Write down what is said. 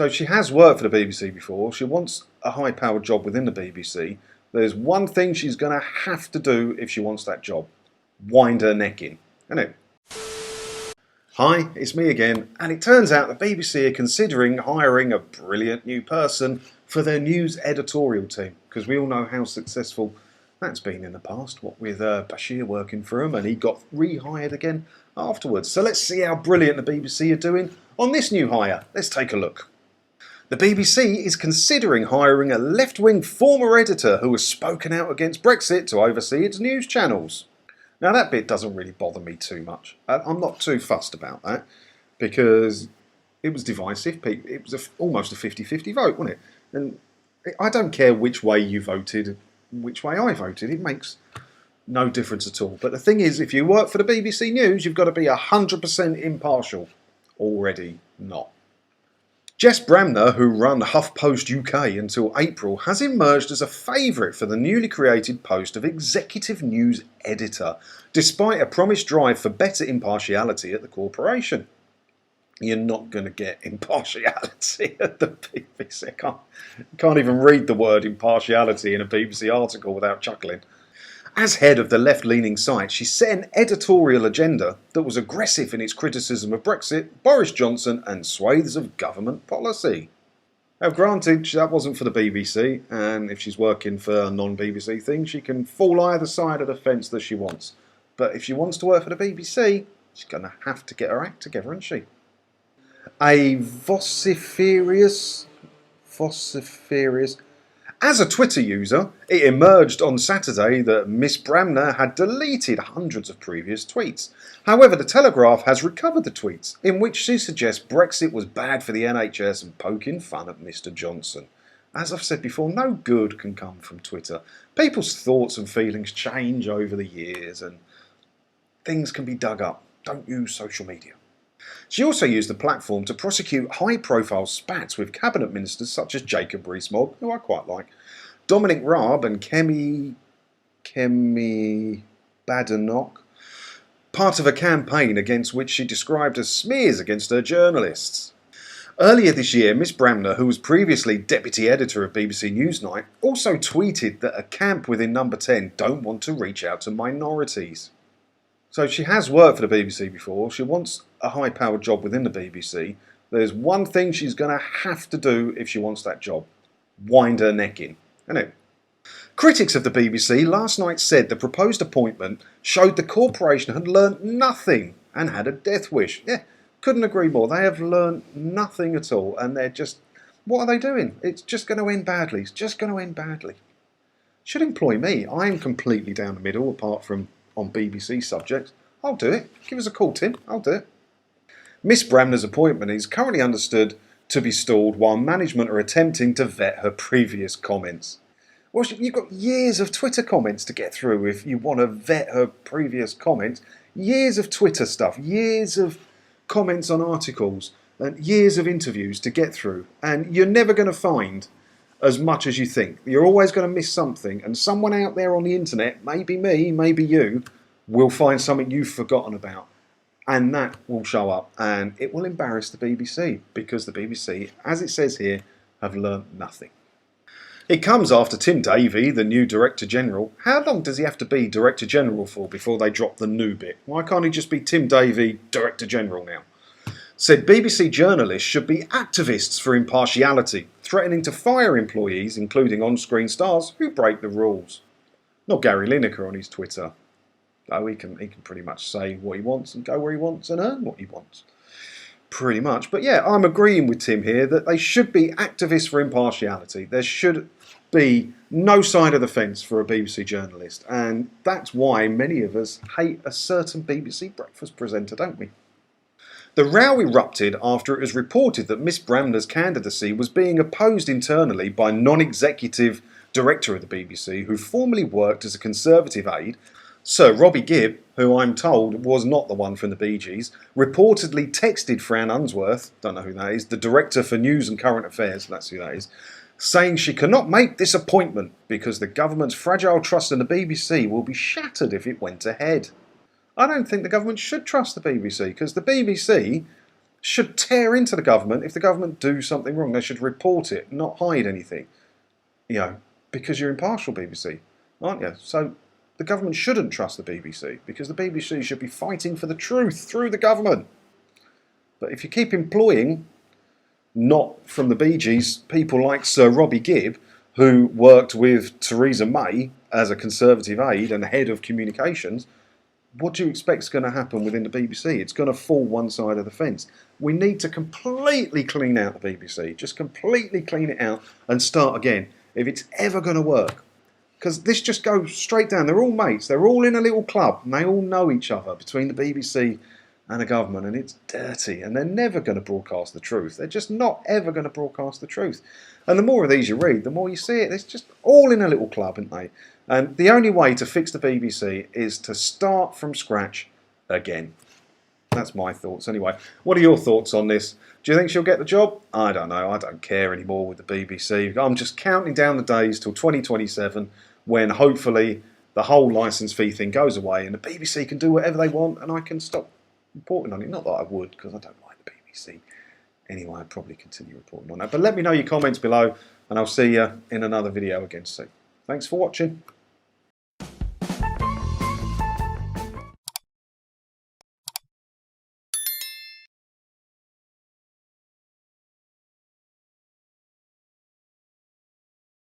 So she has worked for the BBC before. She wants a high-powered job within the BBC. There's one thing she's going to have to do if she wants that job. Wind her neck in, isn't it? Hi, it's me again, and it turns out the BBC are considering hiring a brilliant new person for their news editorial team, because we all know how successful that's been in the past, what with Bashir working for them, and he got rehired again afterwards. So let's see how brilliant the BBC are doing on this new hire. Let's take a look. The BBC is considering hiring a left-wing former editor who has spoken out against Brexit to oversee its news channels. Now that bit doesn't really bother me too much. I'm not too fussed about that because it was divisive. It was almost a 50-50 vote, wasn't it? And I don't care which way you voted, which way I voted. It makes no difference at all. But the thing is, if you work for the BBC News, you've got to be 100% impartial. Already not. Jess Bramner, who ran HuffPost UK until April, has emerged as a favourite for the newly created post of Executive News Editor, despite a promised drive for better impartiality at the corporation. You're not going to get impartiality at the BBC. I can't even read the word impartiality in a BBC article without chuckling. As head of the left-leaning site, she set an editorial agenda that was aggressive in its criticism of Brexit, Boris Johnson and swathes of government policy. Now granted, that wasn't for the BBC, and if she's working for a non-BBC thing, she can fall either side of the fence that she wants. But if she wants to work for the BBC, she's going to have to get her act together, isn't she? A vociferous... As a Twitter user, it emerged on Saturday that Miss Bramner had deleted hundreds of previous tweets. However, the Telegraph has recovered the tweets, in which she suggests Brexit was bad for the NHS and poking fun at Mr. Johnson. As I've said before, no good can come from Twitter. People's thoughts and feelings change over the years and things can be dug up. Don't use social media. She also used the platform to prosecute high-profile spats with cabinet ministers such as Jacob Rees-Mogg, who I quite like, Dominic Raab and Kemi Badenoch, part of a campaign against which she described as smears against her journalists. Earlier this year, Miss Bramner, who was previously deputy editor of BBC Newsnight, also tweeted that a camp within Number 10 don't want to reach out to minorities. So she has worked for the BBC before. She wants a high-powered job within the BBC. There's one thing she's going to have to do if she wants that job. Wind her neck in, isn't it? Critics of the BBC last night said the proposed appointment showed the corporation had learnt nothing and had a death wish. Yeah, couldn't agree more. They have learnt nothing at all and they're just... What are they doing? It's just going to end badly. It's just going to end badly. Should employ me. I'm completely down the middle apart from on BBC subjects. I'll do it. Give us a call, Tim. I'll do it. Miss Bramner's appointment is currently understood to be stalled while management are attempting to vet her previous comments. Well, you've got years of Twitter comments to get through if you want to vet her previous comments. Years of Twitter stuff, years of comments on articles, and years of interviews to get through. And you're never going to find as much as you think. You're always going to miss something, and someone out there on the internet, maybe me, maybe you, will find something you've forgotten about. And that will show up, and it will embarrass the BBC, because the BBC, as it says here, have learnt nothing. It comes after Tim Davie, the new Director General. How long does he have to be Director General for before they drop the new bit? Why can't he just be Tim Davie, Director General now? Said BBC journalists should be activists for impartiality, threatening to fire employees, including on-screen stars, who break the rules. Not Gary Lineker on his Twitter. Though he can pretty much say what he wants and go where he wants and earn what he wants. Pretty much. But yeah, I'm agreeing with Tim here that they should be activists for impartiality. There should be no side of the fence for a BBC journalist. And that's why many of us hate a certain BBC breakfast presenter, don't we? The row erupted after it was reported that Miss Bramner's candidacy was being opposed internally by non-executive director of the BBC, who formerly worked as a Conservative aide. Sir Robbie Gibb, who I'm told was not the one from the Bee Gees, reportedly texted Fran Unsworth, don't know who that is, the Director for News and Current Affairs, that's who that is, saying she cannot make this appointment because the government's fragile trust in the BBC will be shattered if it went ahead. I don't think the government should trust the BBC because the BBC should tear into the government if the government do something wrong. They should report it, not hide anything. You know, because you're impartial, BBC, aren't you? So the government shouldn't trust the BBC, because the BBC should be fighting for the truth through the government. But if you keep employing, not from the Bee Gees, people like Sir Robbie Gibb, who worked with Theresa May as a Conservative aide and head of communications, what do you expect is going to happen within the BBC? It's going to fall one side of the fence. We need to completely clean out the BBC. Just completely clean it out and start again, if it's ever going to work. Because this just goes straight down. They're all mates. They're all in a little club, and they all know each other between the BBC and the government, and it's dirty, and they're never going to broadcast the truth. They're just not ever going to broadcast the truth. And the more of these you read, the more you see it. It's just all in a little club, aren't they? And the only way to fix the BBC is to start from scratch again. That's my thoughts anyway. What are your thoughts on this? Do you think she'll get the job? I don't know. I don't care anymore with the BBC. I'm just counting down the days till 2027, when hopefully the whole licence fee thing goes away and the BBC can do whatever they want and I can stop reporting on it. Not that I would, because I don't like the BBC. Anyway, I'd probably continue reporting on that. But let me know your comments below, and I'll see you in another video again soon. Thanks for watching.